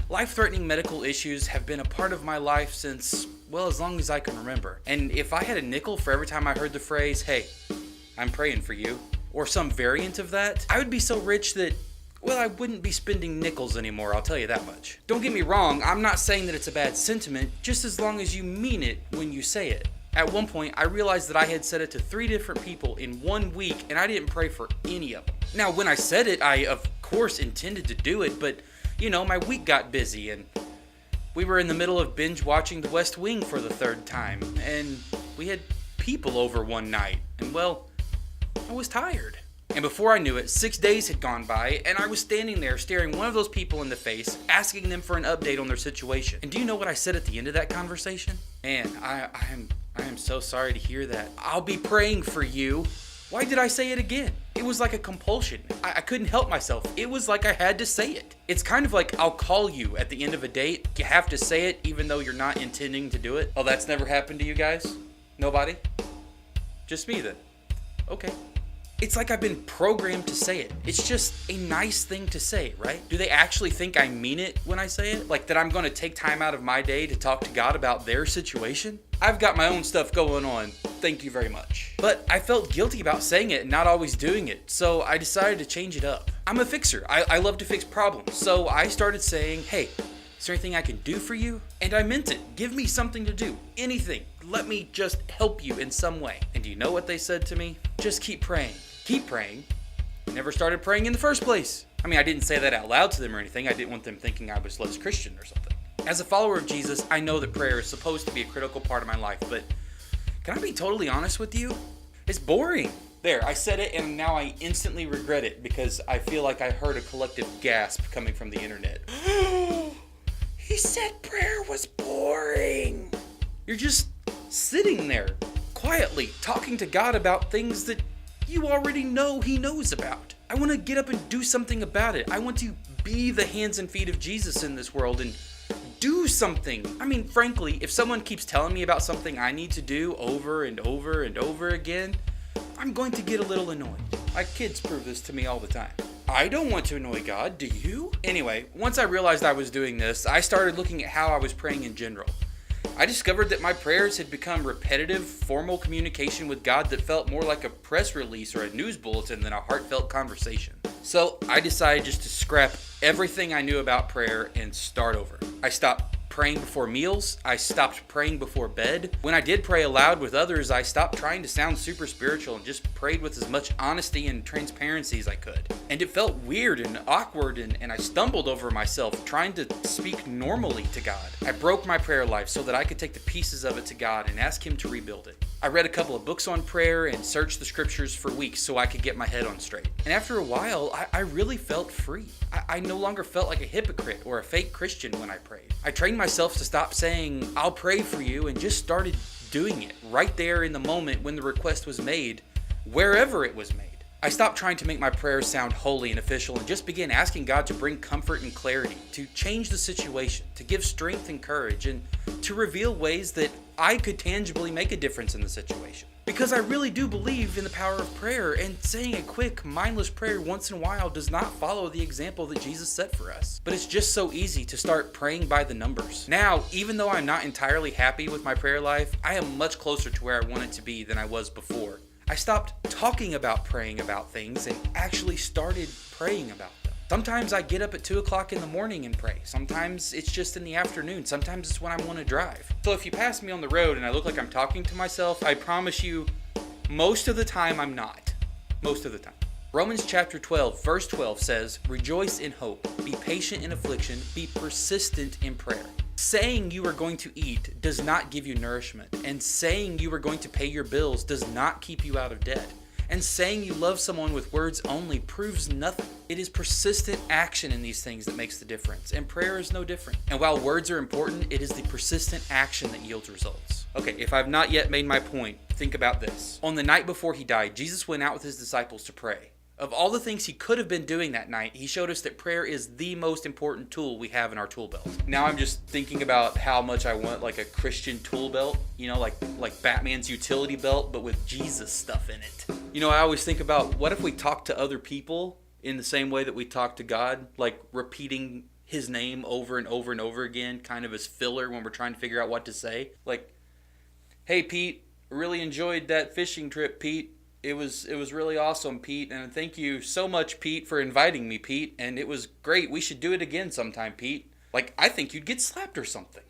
Life-threatening medical issues have been a part of my life since, well, as long as I can remember. And if I had a nickel for every time I heard the phrase, "Hey, I'm praying for you," or some variant of that, I would be so rich that, well, I wouldn't be spending nickels anymore, I'll tell you that much. Don't get me wrong, I'm not saying that it's a bad sentiment, just as long as you mean it when you say it. At one point, I realized that I had said it to 3 different people in 1 week, and I didn't pray for any of them. Now, when I said it, I, of course, intended to do it, but, my week got busy, and we were in the middle of binge watching The West Wing for the 3rd time, and we had people over one night, and, well, I was tired. And before I knew it, 6 days had gone by, and I was standing there staring one of those people in the face, asking them for an update on their situation. And do you know what I said at the end of that conversation? Man, I am so sorry to hear that. I'll be praying for you. Why did I say it again? It was like a compulsion. I couldn't help myself. It was like I had to say it. It's kind of like I'll call you at the end of a date. You have to say it even though you're not intending to do it. Oh, that's never happened to you guys? Nobody? Just me then. Okay. It's like I've been programmed to say it. It's just a nice thing to say, right? Do they actually think I mean it when I say it? Like that I'm going to take time out of my day to talk to God about their situation? I've got my own stuff going on. Thank you very much. But I felt guilty about saying it and not always doing it, so I decided to change it up. I'm a fixer. I love to fix problems, so I started saying, "Hey, is there anything I can do for you?" And I meant it. Give me something to do. Anything. Let me just help you in some way. And do you know what they said to me? Just keep praying. Keep praying. Never started praying in the first place. I mean, I didn't say that out loud to them or anything. I didn't want them thinking I was less Christian or something. As a follower of Jesus, I know that prayer is supposed to be a critical part of my life, but can I be totally honest with you? It's boring. There, I said it and now I instantly regret it because I feel like I heard a collective gasp coming from the internet. He said prayer was boring. You're just sitting there, quietly, talking to God about things that you already know He knows about. I want to get up and do something about it. I want to be the hands and feet of Jesus in this world and do something. I mean, frankly, if someone keeps telling me about something I need to do over and over and over again, I'm going to get a little annoyed. My kids prove this to me all the time. I don't want to annoy God, do you? Anyway, once I realized I was doing this, I started looking at how I was praying in general. I discovered that my prayers had become repetitive, formal communication with God that felt more like a press release or a news bulletin than a heartfelt conversation. So I decided just to scrap everything I knew about prayer and start over. I stopped praying before meals. I stopped praying before bed. When I did pray aloud with others, I stopped trying to sound super spiritual and just prayed with as much honesty and transparency as I could. And it felt weird and awkward, and I stumbled over myself trying to speak normally to God. I broke my prayer life so that I could take the pieces of it to God and ask Him to rebuild it. I read a couple of books on prayer and searched the scriptures for weeks so I could get my head on straight. And after a while, I really felt free. I no longer felt like a hypocrite or a fake Christian when I prayed. I trained myself to stop saying, "I'll pray for you," and just started doing it right there in the moment when the request was made, wherever it was made. I stopped trying to make my prayers sound holy and official and just began asking God to bring comfort and clarity, to change the situation, to give strength and courage, and to reveal ways that I could tangibly make a difference in the situation. Because I really do believe in the power of prayer, and saying a quick, mindless prayer once in a while does not follow the example that Jesus set for us. But it's just so easy to start praying by the numbers. Now, even though I'm not entirely happy with my prayer life, I am much closer to where I want it to be than I was before. I stopped talking about praying about things and actually started praying about them. Sometimes I get up at 2 o'clock in the morning and pray. Sometimes it's just in the afternoon. Sometimes it's when I want to drive. So if you pass me on the road and I look like I'm talking to myself, I promise you, most of the time I'm not. Most of the time. Romans chapter 12, verse 12 says, "Rejoice in hope, be patient in affliction, be persistent in prayer." Saying you are going to eat does not give you nourishment, and saying you are going to pay your bills does not keep you out of debt. And saying you love someone with words only proves nothing. It is persistent action in these things that makes the difference, and prayer is no different. And while words are important, it is the persistent action that yields results. Okay, if I've not yet made my point, think about this. On the night before He died, Jesus went out with His disciples to pray. Of all the things He could have been doing that night, He showed us that prayer is the most important tool we have in our tool belt. Now I'm just thinking about how much I want like a Christian tool belt, like Batman's utility belt, but with Jesus stuff in it. I always think about, what if we talk to other people in the same way that we talk to God, like repeating his name over and over and over again, kind of as filler when we're trying to figure out what to say. Like, hey Pete, really enjoyed that fishing trip, Pete. It was really awesome, Pete, and thank you so much, Pete, for inviting me, Pete, and it was great. We should do it again sometime, Pete. Like, I think you'd get slapped or something.